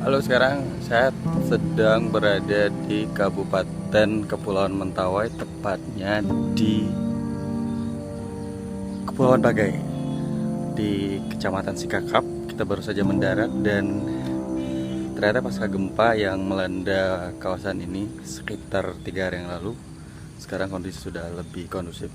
Halo, sekarang saya sedang berada di Kabupaten Kepulauan Mentawai, tepatnya di Kepulauan Pagai, di Kecamatan Sikakap. Kita baru saja mendarat dan ternyata pasca gempa yang melanda kawasan ini sekitar 3 hari yang lalu, sekarang kondisi sudah lebih kondusif.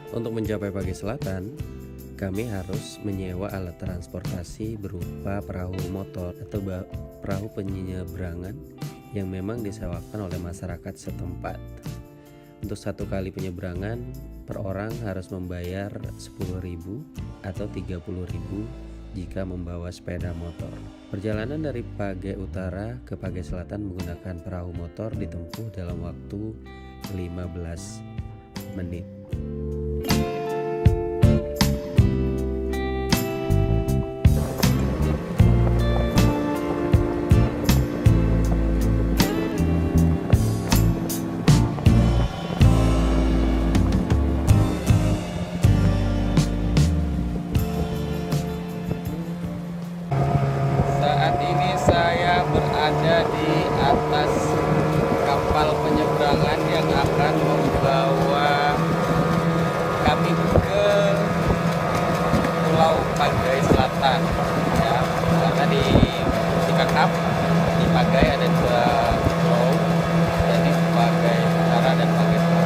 Untuk mencapai Pagai Selatan, kami harus menyewa alat transportasi berupa perahu motor atau perahu penyeberangan yang memang disewakan oleh masyarakat setempat. Untuk satu kali penyeberangan, per orang harus membayar 10.000 atau 30.000 jika membawa sepeda motor. Perjalanan dari Pagai Utara ke Pagai Selatan menggunakan perahu motor ditempuh dalam waktu 15 menit. Saat ini saya berada di atas kapal penyeberangan yang akan membawa kami ke Pulau Pagai Selatan. Ya, karena di Sikakap, di Pagai ada 2 pulau, jadi Pagai Utara dan Pagai Selatan.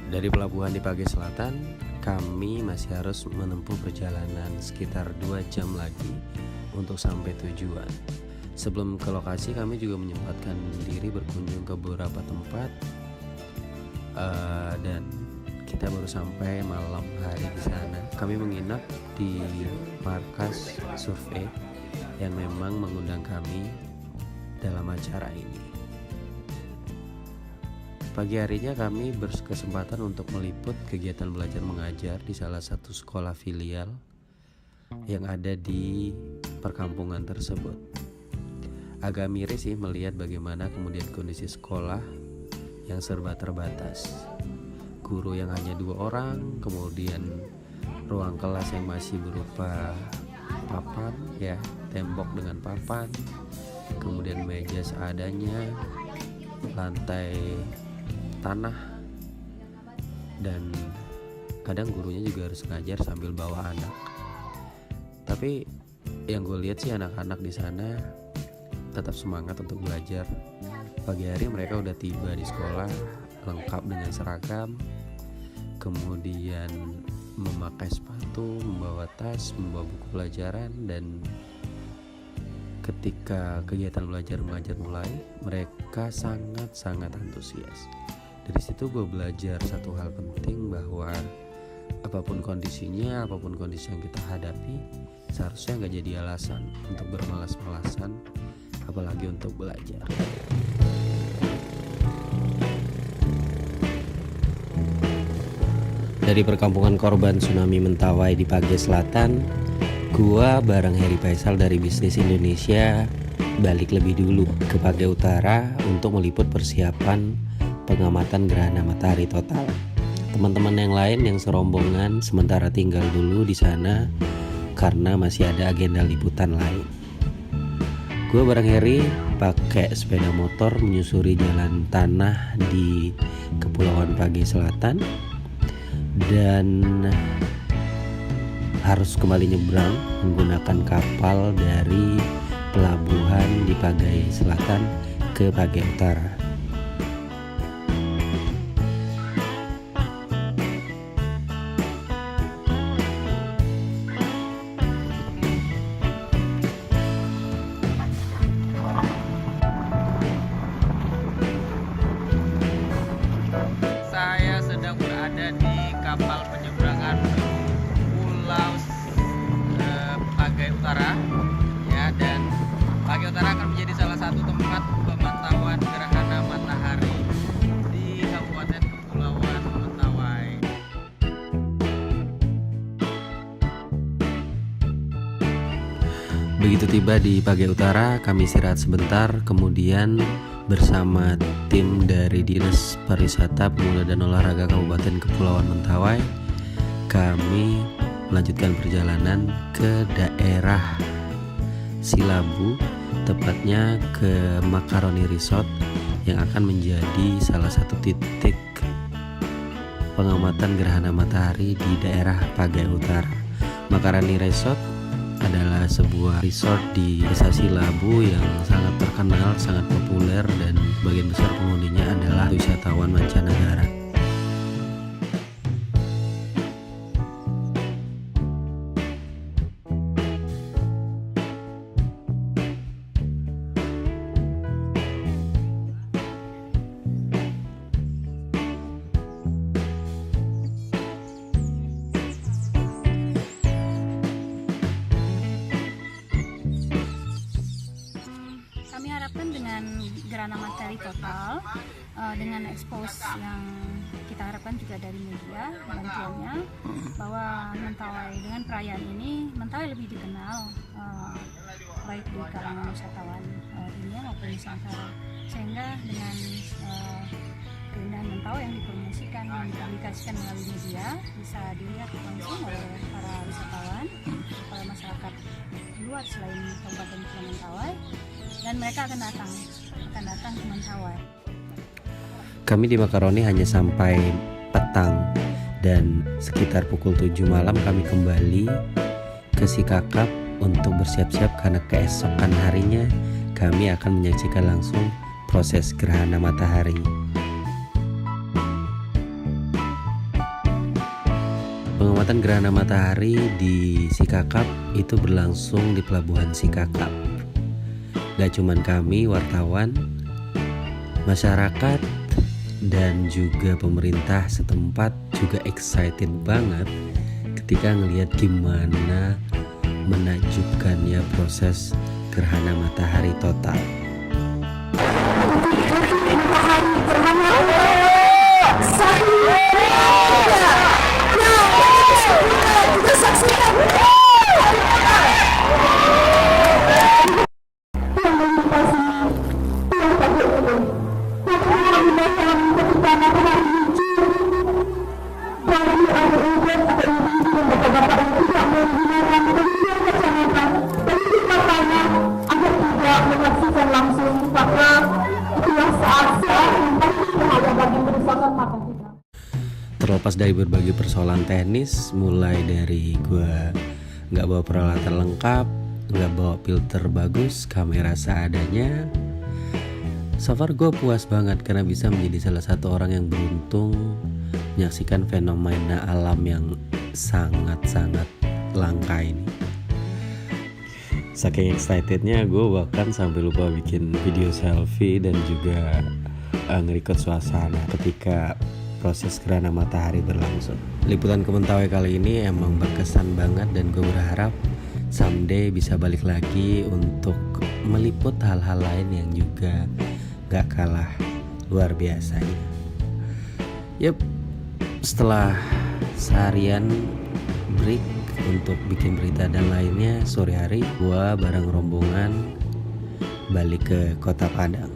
Dari pelabuhan di Pagai Selatan, kami masih harus menempuh perjalanan sekitar 2 jam lagi untuk sampai tujuan. Sebelum ke lokasi, kami juga menyempatkan diri berkunjung ke beberapa tempat, dan kita baru sampai malam hari di sana. Kami menginap di markas survei yang memang mengundang kami dalam acara ini. Pagi harinya kami berkesempatan untuk meliput kegiatan belajar mengajar di salah satu sekolah filial yang ada di perkampungan tersebut. Agak miris sih melihat bagaimana kemudian kondisi sekolah yang serba terbatas. Guru yang hanya 2 orang, kemudian ruang kelas yang masih berupa papan, ya, tembok dengan papan, kemudian meja seadanya, lantai tanah, dan kadang gurunya juga harus ngajar sambil bawa anak. Tapi yang gue lihat sih anak-anak di sana tetap semangat untuk belajar. Pagi hari mereka udah tiba di sekolah lengkap dengan seragam, kemudian memakai sepatu, membawa tas, membawa buku pelajaran, dan ketika kegiatan belajar mengajar mulai, mereka sangat antusias. Dari situ gue belajar satu hal penting, bahwa apapun kondisinya, apapun kondisi yang kita hadapi, seharusnya gak jadi alasan untuk bermalas-malasan, apalagi untuk belajar. Dari perkampungan korban tsunami Mentawai di Pagai Selatan, gua bareng Heri Faisal dari Bisnis Indonesia balik lebih dulu ke Pagai Utara untuk meliput persiapan pengamatan gerhana matahari total. Teman-teman yang lain yang serombongan sementara tinggal dulu di sana karena masih ada agenda liputan lain. Gue bareng Heri pakai sepeda motor menyusuri jalan tanah di Kepulauan Pagai Selatan dan harus kembali nyebrang menggunakan kapal dari pelabuhan di Pagai Selatan ke Pagai Utara. Saya sedang berada di kapal penyeberangan tiba di Pagai Utara, kami istirahat sebentar, kemudian bersama tim dari Dinas Pariwisata, Pemuda dan Olahraga Kabupaten Kepulauan Mentawai, kami melanjutkan perjalanan ke daerah Silabu, tepatnya ke Macaroni Resort yang akan menjadi salah satu titik pengamatan gerhana matahari di daerah Pagai Utara. Macaroni Resort adalah sebuah resort di Desa Silabu yang sangat terkenal, sangat populer, dan sebagian besar penghuninya adalah wisatawan mancanegara. Kami harapkan dengan gerhana matahari total, dengan expose yang kita harapkan juga dari media bantuannya, bahwa Mentawai dengan perayaan ini, Mentawai lebih dikenal baik di kalangan wisatawan dunia maupun Nusantara, sehingga dengan keindahan Mentawai yang dipromosikan, yang dipublikasikan melalui media, bisa dilihat langsung oleh para wisatawan, para masyarakat luar selain Kabupaten Kepulauan Mentawai, dan mereka akan datang ke Mentawai. Kami di Macaroni hanya sampai petang, dan sekitar pukul 7 malam kami kembali ke Sikakap untuk bersiap-siap karena keesokan harinya kami akan menyaksikan langsung proses gerhana matahari. Pengamatan gerhana matahari di Sikakap itu berlangsung di Pelabuhan Sikakap. Gak cuman kami wartawan, masyarakat dan juga pemerintah setempat juga excited banget ketika ngelihat gimana menakjubkannya proses gerhana matahari total. Terlepas dari berbagai persoalan teknis, mulai dari gue gak bawa peralatan lengkap, gak bawa filter bagus, kamera seadanya, so far gue puas banget karena bisa menjadi salah satu orang yang beruntung menyaksikan fenomena alam yang sangat-sangat langka ini. Saking excitednya gue bahkan sampai lupa bikin video selfie dan juga nge-record suasana ketika proses gerhana matahari berlangsung. Liputan ke Mentawai kali ini emang berkesan banget, dan gue berharap someday bisa balik lagi untuk meliput hal-hal lain yang juga gak kalah luar biasanya. Yep, setelah seharian break untuk bikin berita dan lainnya, sore hari gue bareng rombongan balik ke Kota Padang.